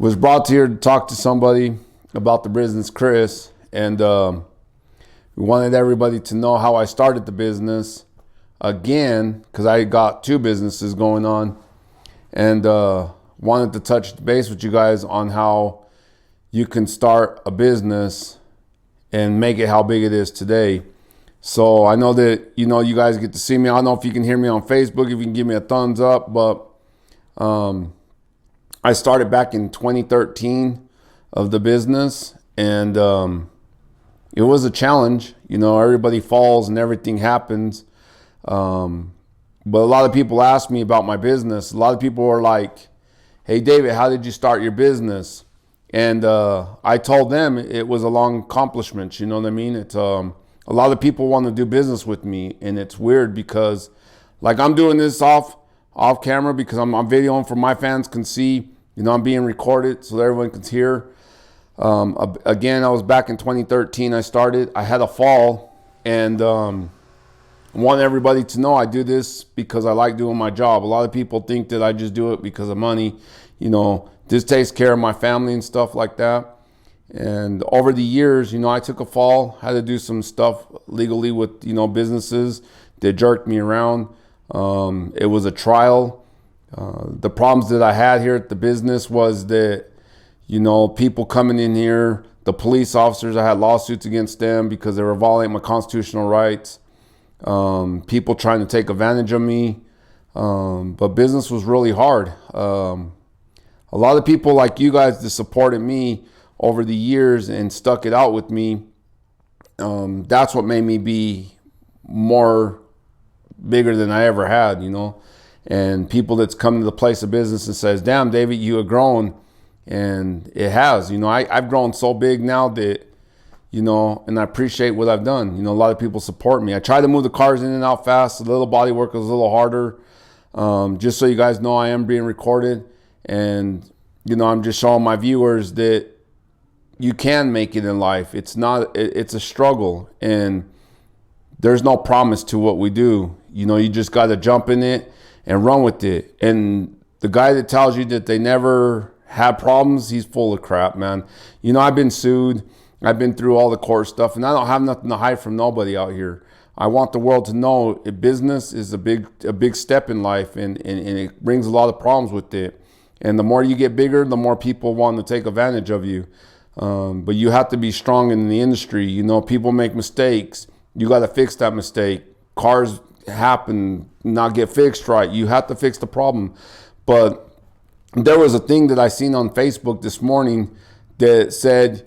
Was brought here to talk to somebody about the business, Chris, and we wanted everybody to know how I started the business again, because I got two businesses going on, and wanted to touch base with you guys on how you can start a business and make it how big it is today. So I know that, you guys get to see me. I don't know if you can hear me on Facebook, if you can give me a thumbs up, but I started back in 2013 of the business, and it was a challenge. Everybody falls and everything happens. But a lot of people ask me about my business. A lot of people are like, hey, David, how did you start your business? And I told them it was a long accomplishment. You know what I mean? It's a lot of people want to do business with me, and it's weird because, like, I'm doing this off camera because I'm videoing for my fans can see. I'm being recorded so that everyone can hear. Again, I was back in 2013. I started. I had a fall, and want everybody to know I do this because I like doing my job. A lot of people think that I just do it because of money. This takes care of my family and stuff like that. And over the years, I took a fall, had to do some stuff legally with, businesses that jerked me around. It was a trial. The problems that I had here at the business was that, people coming in here, the police officers, I had lawsuits against them because they were violating my constitutional rights. People trying to take advantage of me. But business was really hard. A lot of people like you guys that supported me over the years and stuck it out with me, that's what made me be more bigger than I ever had, and people that's come to the place of business and says, damn, David, you have grown. And it has. I've grown so big now that, and I appreciate what I've done. A lot of people support me. I try to move the cars in and out fast. The little body work is a little harder. Just so you guys know, I am being recorded, and I'm just showing my viewers that you can make it in life. It's a struggle, and there's no promise to what we do. You just got to jump in it and run with it. And the guy that tells you that they never have problems, he's full of crap, man. I've been sued. I've been through all the court stuff, and I don't have nothing to hide from nobody out here. I want the world to know business is a big step in life, and it brings a lot of problems with it. And the more you get bigger, the more people want to take advantage of you. But you have to be strong in the industry. People make mistakes. You got to fix that mistake. Cars happen, not get fixed right. You have to fix the problem. But there was a thing that I seen on Facebook this morning that said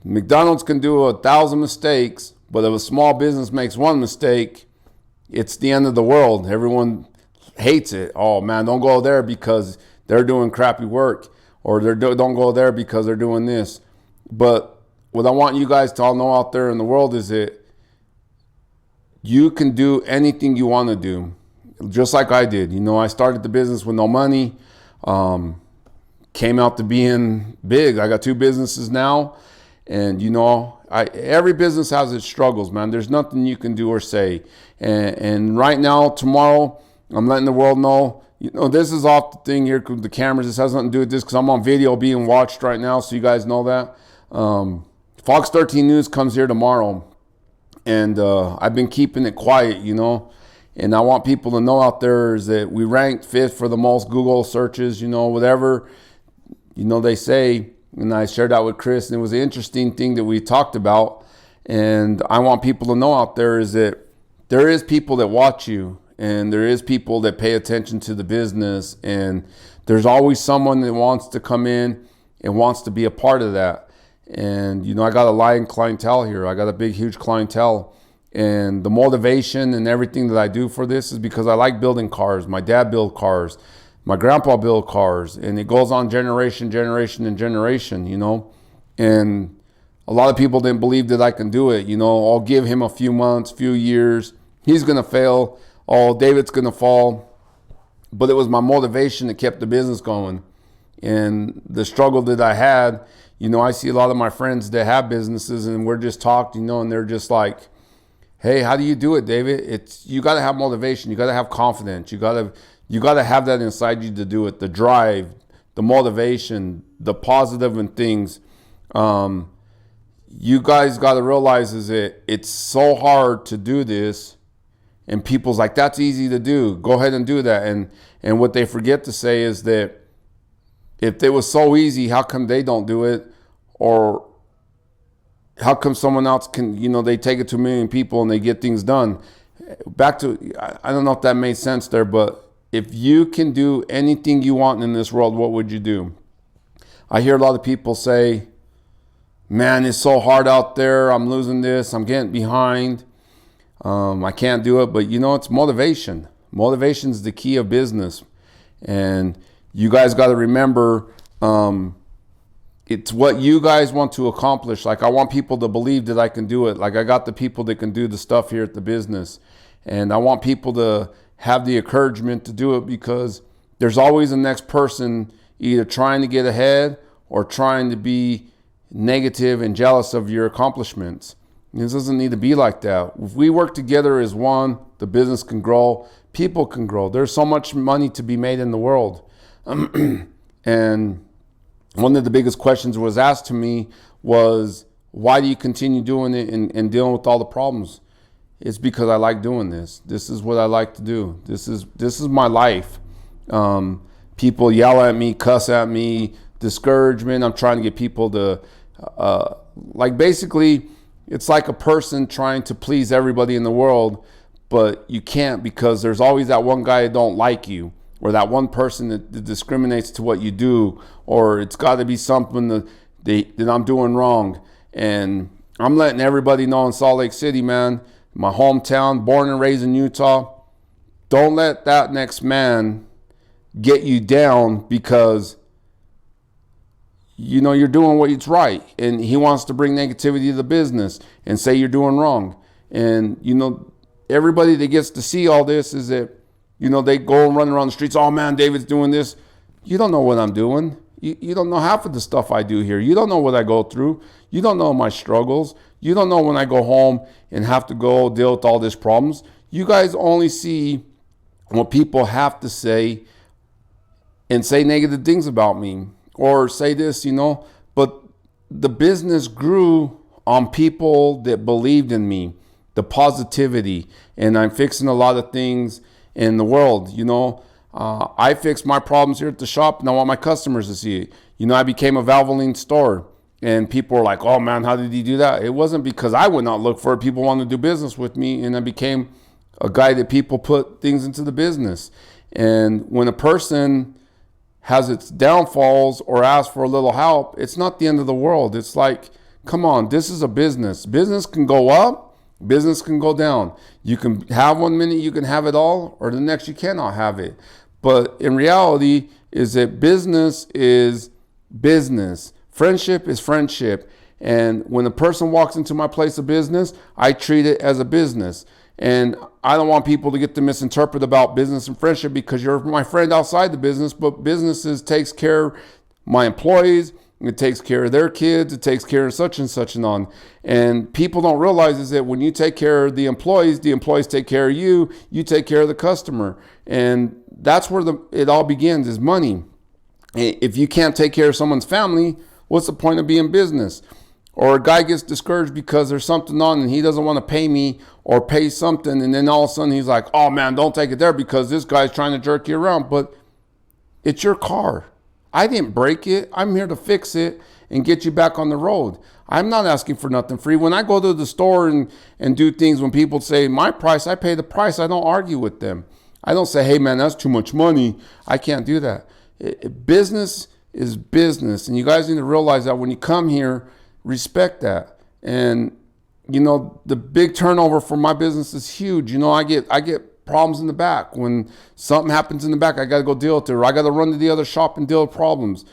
McDonald's can do 1,000 mistakes, but if a small business makes one mistake, it's the end of the world. Everyone hates it. Oh man, don't go there because they're doing crappy work, or don't go there because they're doing this. But what I want you guys to all know out there in the world is that you can do anything you want to do, just like I did. I started the business with no money, came out to being big. I got two businesses now, and every business has its struggles, man. There's nothing you can do or say. And right now, tomorrow, I'm letting the world know, this is off the thing here, the cameras. This has nothing to do with this because I'm on video being watched right now, so you guys know that. Fox 13 News comes here tomorrow, and I've been keeping it quiet, and I want people to know out there is that we ranked 5th for the most Google searches, whatever, they say. And I shared that with Chris, and it was an interesting thing that we talked about. And I want people to know out there is that there is people that watch you, and there is people that pay attention to the business, and there's always someone that wants to come in and wants to be a part of that. And I got a lying clientele here. I got a big, huge clientele, and the motivation and everything that I do for this is because I like building cars. My dad built cars. My grandpa built cars, and it goes on generation, and generation, and a lot of people didn't believe that I can do it. I'll give him a few months, few years. He's going to fail. Oh, David's going to fall. But it was my motivation that kept the business going. And the struggle that I had, I see a lot of my friends that have businesses, and we're just talking, and they're just like, hey, how do you do it, David? You got to have motivation. You got to have confidence. You got to have that inside you to do it, the drive, the motivation, the positive in things. You guys got to realize is that it's so hard to do this, and people's like, that's easy to do. Go ahead and do that. And what they forget to say is that if it was so easy, how come they don't do it? Or how come someone else can, they take it to a million people and they get things done? Back to, I don't know if that made sense there, but if you can do anything you want in this world, what would you do? I hear a lot of people say, man, it's so hard out there. I'm losing this. I'm getting behind. I can't do it. But it's motivation. Motivation is the key of business. And you guys got to remember, it's what you guys want to accomplish. Like, I want people to believe that I can do it. Like, I got the people that can do the stuff here at the business. And I want people to have the encouragement to do it, because there's always a next person either trying to get ahead or trying to be negative and jealous of your accomplishments. This doesn't need to be like that. If we work together as one, the business can grow, people can grow. There's so much money to be made in the world. And one of the biggest questions was asked to me was, why do you continue doing it and dealing with all the problems? It's because I like doing this. This is what I like to do. This is my life. People yell at me, cuss at me, discouragement. I'm trying to get people to, basically, it's like a person trying to please everybody in the world, but you can't, because there's always that one guy that don't like you, or that one person that discriminates to what you do, or it's got to be something that I'm doing wrong. And I'm letting everybody know in Salt Lake City, man, my hometown, born and raised in Utah, don't let that next man get you down because you're doing what's right, and he wants to bring negativity to the business and say you're doing wrong. And everybody that gets to see all this is that they go and run around the streets. Oh man, David's doing this. You don't know what I'm doing. You don't know half of the stuff I do here. You don't know what I go through. You don't know my struggles. You don't know when I go home and have to go deal with all these problems. You guys only see what people have to say and say negative things about me, or say this, but the business grew on people that believed in me, the positivity, and I'm fixing a lot of things in the world. I fix my problems here at the shop, and I want my customers to see it. I became a Valvoline store, and people were like, oh man, how did he do that? It wasn't because I would not look for it. People wanted to do business with me, and I became a guy that people put things into the business. And when a person has its downfalls or asks for a little help, it's not the end of the world. It's like, come on, this is a business. Business can go up, business can go down. You can have 1 minute, you can have it all, or the next you cannot have it. But in reality is that business is business. Friendship is friendship. And when a person walks into my place of business, I treat it as a business. And I don't want people to get to misinterpret about business and friendship, because you're my friend outside the business, but businesses takes care of my employees, it takes care of their kids, it takes care of such and such and on. And people don't realize is that when you take care of the employees take care of you, you take care of the customer. And that's where it all begins, is money. If you can't take care of someone's family, what's the point of being business? Or a guy gets discouraged because there's something on and he doesn't want to pay me or pay something, and then all of a sudden he's like, oh man, don't take it there because this guy's trying to jerk you around. But it's your car. I didn't break it. I'm here to fix it and get you back on the road. I'm not asking for nothing free. When I go to the store and do things, when people say my price, I pay the price. I don't argue with them. I don't say, hey man, that's too much money. I can't do that. Business is business. And you guys need to realize that when you come here, respect that. And the big turnover for my business is huge. I get problems in the back. When something happens in the back, I got to go deal with it, or I got to run to the other shop and deal with problems.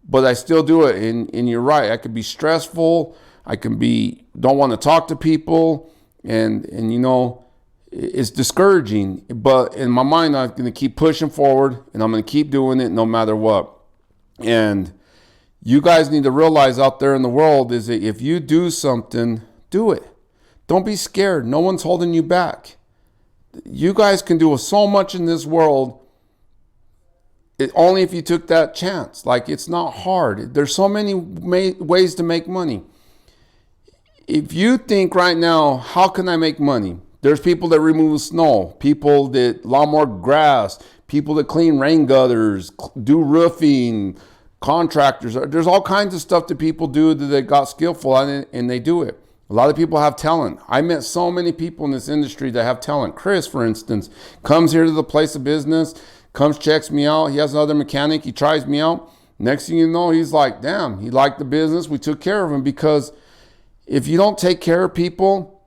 But I still do it. And you're right. I could be stressful. I can don't want to talk to people. And it's discouraging. But in my mind, I'm going to keep pushing forward, and I'm going to keep doing it no matter what. And you guys need to realize out there in the world is that if you do something, do it. Don't be scared. No one's holding you back. You guys can do so much in this world. only if you took that chance. Like, it's not hard. There's so many ways to make money. If you think right now, how can I make money? There's people that remove snow, people that lawnmower grass, people that clean rain gutters, do roofing, contractors. There's all kinds of stuff that people do that they got skillful at, and they do it. A lot of people have talent. I met so many people in this industry that have talent. Chris, for instance, comes here to the place of business, comes, checks me out. He has another mechanic. He tries me out. Next thing you know, he's like, damn, he liked the business. We took care of him, because if you don't take care of people,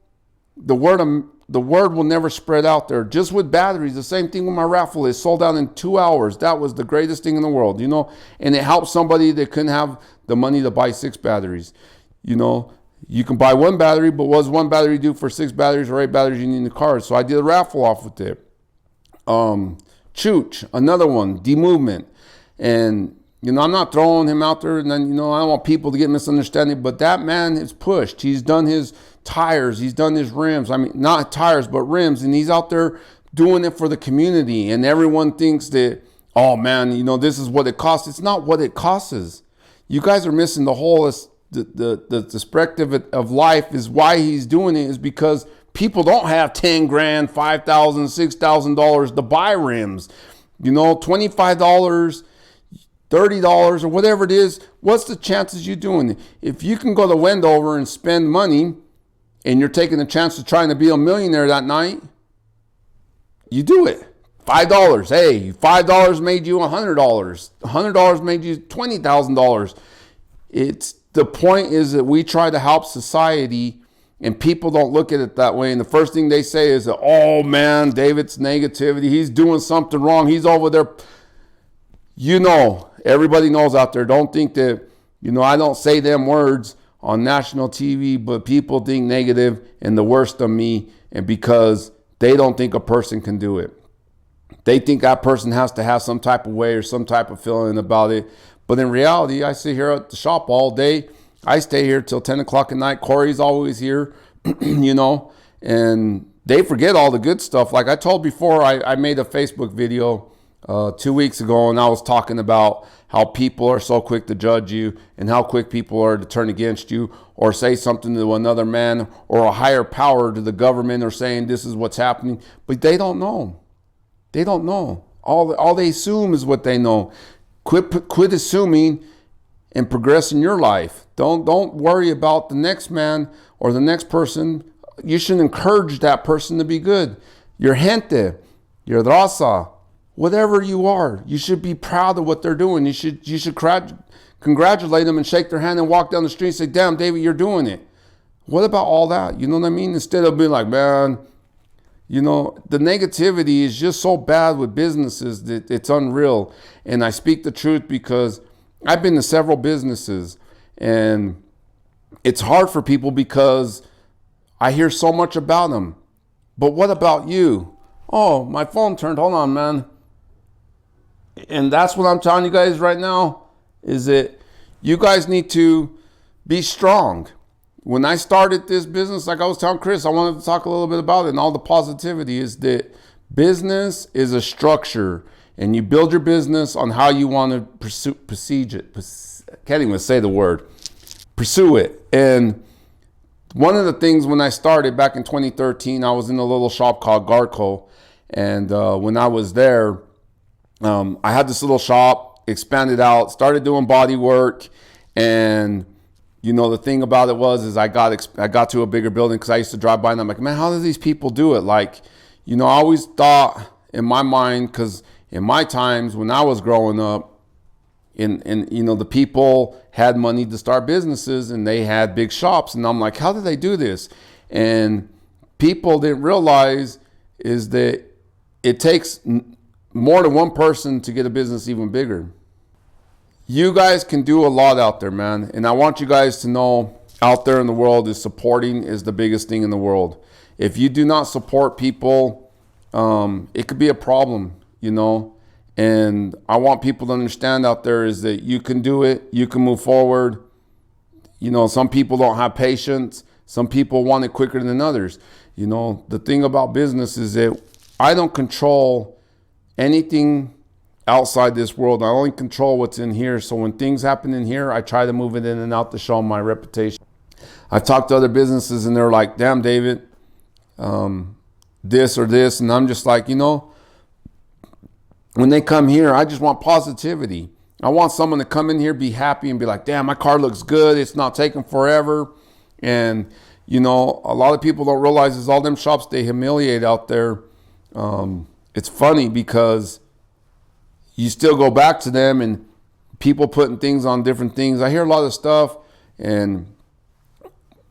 the word will never spread out there. Just with batteries, the same thing with my raffle. It sold out in 2 hours. That was the greatest thing in the world, and it helped somebody that couldn't have the money to buy 6 batteries. You can buy 1 battery, but what does 1 battery do for 6 batteries or 8 batteries you need in the car? So I did a raffle off with it. Chooch, another one, D-Movement. And, I'm not throwing him out there, and then, I don't want people to get misunderstanding, but that man is pushed. He's done his tires, he's done his rims. I mean, not tires, but rims, and he's out there doing it for the community. And everyone thinks that, oh man, this is what it costs. It's not what it costs. You guys are missing the whole, the perspective of life. Is why he's doing it is because people don't have 10 grand, $5,000, $6,000 to buy rims. $25, $30 or whatever it is. What's the chances you doing it? If you can go to Wendover and spend money, and you're taking the chance of trying to be a millionaire that night, you do it. $5. Hey, $5 made you $100. $100 made you $20,000. The point is that we try to help society, and people don't look at it that way. And the first thing they say is that, oh man, David's negativity. He's doing something wrong. He's over there. Everybody knows out there. Don't think that, I don't say them words on national TV, but people think negative and the worst of me, and because they don't think a person can do it. They think that person has to have some type of way or some type of feeling about it. But in reality, I sit here at the shop all day. I stay here till 10 o'clock at night. Corey's always here, and they forget all the good stuff. Like I told before, I made a Facebook video 2 weeks ago, and I was talking about how people are so quick to judge you and how quick people are to turn against you or say something to another man or a higher power to the government or saying this is what's happening. But they don't know. They don't know. All they assume is what they know. Quit assuming and progress in your life. Don't worry about the next man or the next person. You should encourage that person to be good. Your gente, your raza, whatever you are, you should be proud of what they're doing. You should congratulate them and shake their hand and walk down the street and say, damn, David, you're doing it. What about all that? You know what I mean? Instead of being like, man, the negativity is just so bad with businesses that it's unreal. And I speak the truth because I've been to several businesses, and it's hard for people because I hear so much about them. But what about you? Oh, my phone turned. Hold on, man. And that's what I'm telling you guys right now, is that you guys need to be strong. When I started this business, like I was telling Chris, I wanted to talk a little bit about it, and all the positivity is that business is a structure, and you build your business on how you want to pursue it. Can't even say the word. Pursue it. And one of the things when I started back in 2013, I was in a little shop called Garco, and when I was there, I had this little shop, expanded out, started doing body work, and the thing about it is I got to a bigger building because I used to drive by and I'm like, man, how do these people do it? Like, I always thought in my mind, because in my times when I was growing up, the people had money to start businesses and they had big shops, and I'm like, how do they do this? And people didn't realize is that it takes more than one person to get a business even bigger. You guys can do a lot out there, man. And I want you guys to know out there in the world is supporting is the biggest thing in the world. If you do not support people, it could be a problem, And I want people to understand out there is that you can do it. You can move forward. Some people don't have patience. Some people want it quicker than others. The thing about business is that I don't control anything outside this world. I only control what's in here. So when things happen in here, I try to move it in and out to show my reputation. I've talked to other businesses and they're like, damn, David, this or this. And I'm just like, when they come here, I just want positivity. I want someone to come in here, be happy and be like, damn, my car looks good. It's not taking forever. And, a lot of people don't realize is all them shops they humiliate out there. It's funny because you still go back to them and people putting things on different things. I hear a lot of stuff,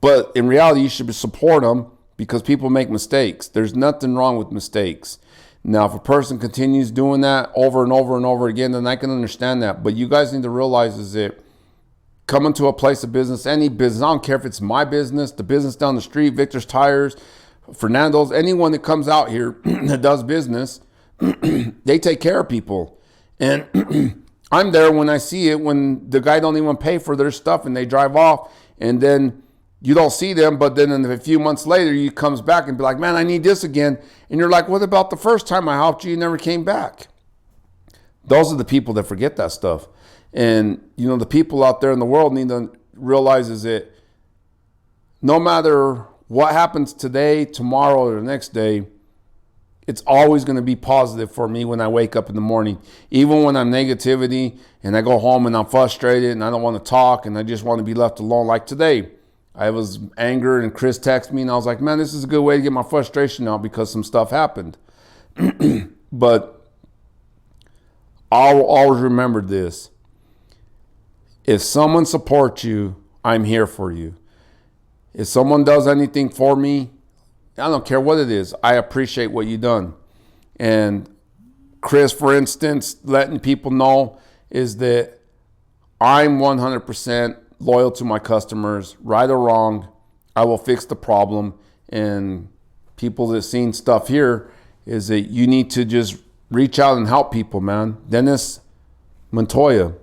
but in reality, you should support them because people make mistakes. There's nothing wrong with mistakes. Now, if a person continues doing that over and over and over again, then I can understand that. But you guys need to realize is that coming to a place of business, any business, I don't care if it's my business, the business down the street, Victor's Tires, Fernando's, anyone that comes out here that does business, they take care of people. And I'm there when I see it, when the guy don't even pay for their stuff and they drive off, and then you don't see them, but then in a few months later, you comes back and be like, man, I need this again. And you're like, what about the first time I helped you? You never came back. Those are the people that forget that stuff. And, the people out there in the world need to realize is that no matter what happens today, tomorrow, or the next day, it's always going to be positive for me when I wake up in the morning. Even when I'm negativity and I go home and I'm frustrated and I don't want to talk and I just want to be left alone. Like today, I was angry and Chris texted me and I was like, man, this is a good way to get my frustration out because some stuff happened. But I'll always remember this. If someone supports you, I'm here for you. If someone does anything for me, I don't care what it is. I appreciate what you've done. And Chris, for instance, letting people know is that I'm 100% loyal to my customers, right or wrong. I will fix the problem. And people that seen stuff here is that you need to just reach out and help people, man. Dennis Montoya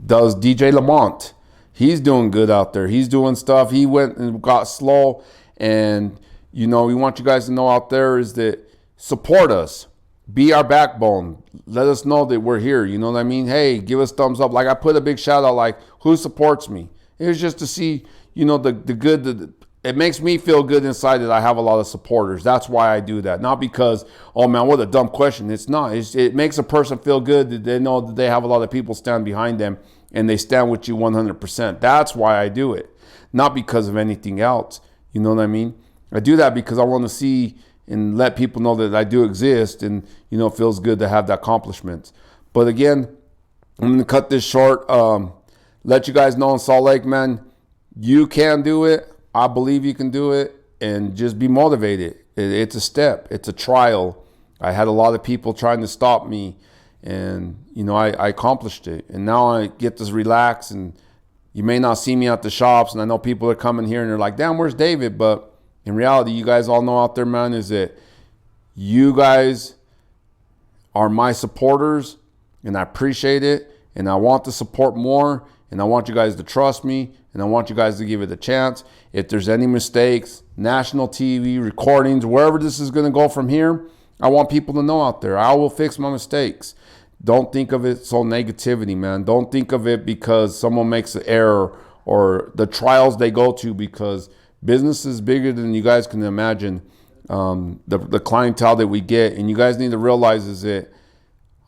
does DJ Lamont. He's doing good out there. He's doing stuff. He went and got slow. And, we want you guys to know out there is that support us. Be our backbone. Let us know that we're here. You know what I mean? Hey, give us thumbs up. Like I put a big shout out, like who supports me? It was just to see, the good. It makes me feel good inside that I have a lot of supporters. That's why I do that. Not because, oh man, what a dumb question. It's not. It makes a person feel good that they know that they have a lot of people stand behind them and they stand with you 100%. That's why I do it. Not because of anything else. You know what I mean? I do that because I want to see and let people know that I do exist, and it feels good to have the accomplishments. But again, I'm going to cut this short. Let you guys know in Salt Lake, man, you can do it. I believe you can do it, and just be motivated. It's a step. It's a trial. I had a lot of people trying to stop me, and I accomplished it. And now I get to relax, and you may not see me at the shops, and I know people are coming here and they're like, damn, where's David? But in reality, you guys all know out there, man, is that you guys are my supporters, and I appreciate it, and I want to support more, and I want you guys to trust me, and I want you guys to give it a chance. If there's any mistakes, national TV, recordings, wherever this is going to go from here, I want people to know out there, I will fix my mistakes. Don't think of it so negativity, man. Don't think of it because someone makes an error or the trials they go to, because business is bigger than you guys can imagine. The clientele that we get, and you guys need to realize is that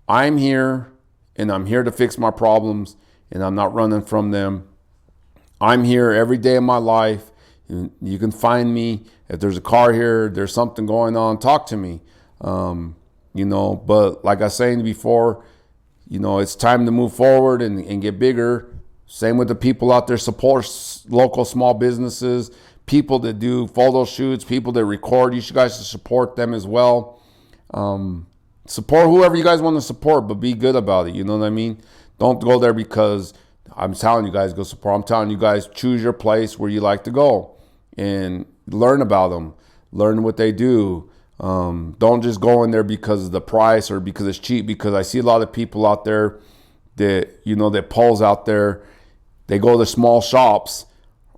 I'm here and I'm here to fix my problems, and I'm not running from them. I'm here every day of my life. You can find me. If there's a car here, there's something going on, talk to me. But like I was saying before, it's time to move forward and get bigger. Same with the people out there, support local small businesses, people that do photo shoots, people that record. You guys should support them as well. Support whoever you guys want to support, but be good about it. You know what I mean? Don't go there because I'm telling you guys go support. I'm telling you guys choose your place where you like to go and learn about them, learn what they do. Don't just go in there because of the price or because it's cheap, because I see a lot of people out there that, that polls out there. They go to small shops,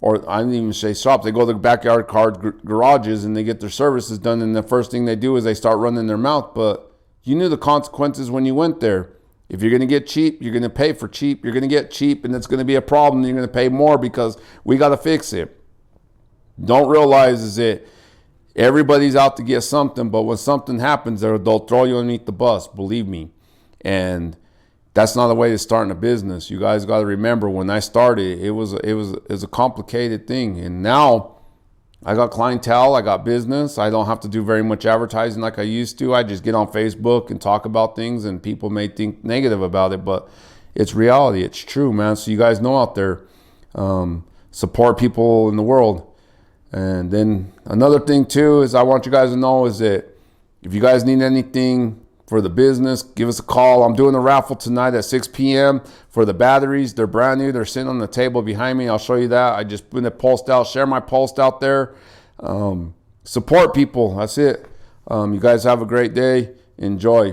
or I didn't even say shops. They go to backyard car garages and they get their services done. And the first thing they do is they start running their mouth. But you knew the consequences when you went there. If you're going to get cheap, you're going to pay for cheap. You're going to get cheap, and it's going to be a problem. You're going to pay more because we got to fix it. Don't realize is that everybody's out to get something, but when something happens, they'll throw you underneath the bus, believe me. And that's not the way to start in a business. You guys got to remember, when I started, it was a complicated thing. And now I got clientele, I got business. I don't have to do very much advertising like I used to. I just get on Facebook and talk about things, and people may think negative about it, but it's reality. It's true, man. So you guys know out there, support people in the world. And then another thing too is I want you guys to know is that if you guys need anything for the business, give us a call. I'm doing a raffle tonight at 6 p.m. for the batteries. They're brand new. They're sitting on the table behind me. I'll show you that. I just put a post out. Share my post out there. Support people. That's it. You guys have a great day. Enjoy.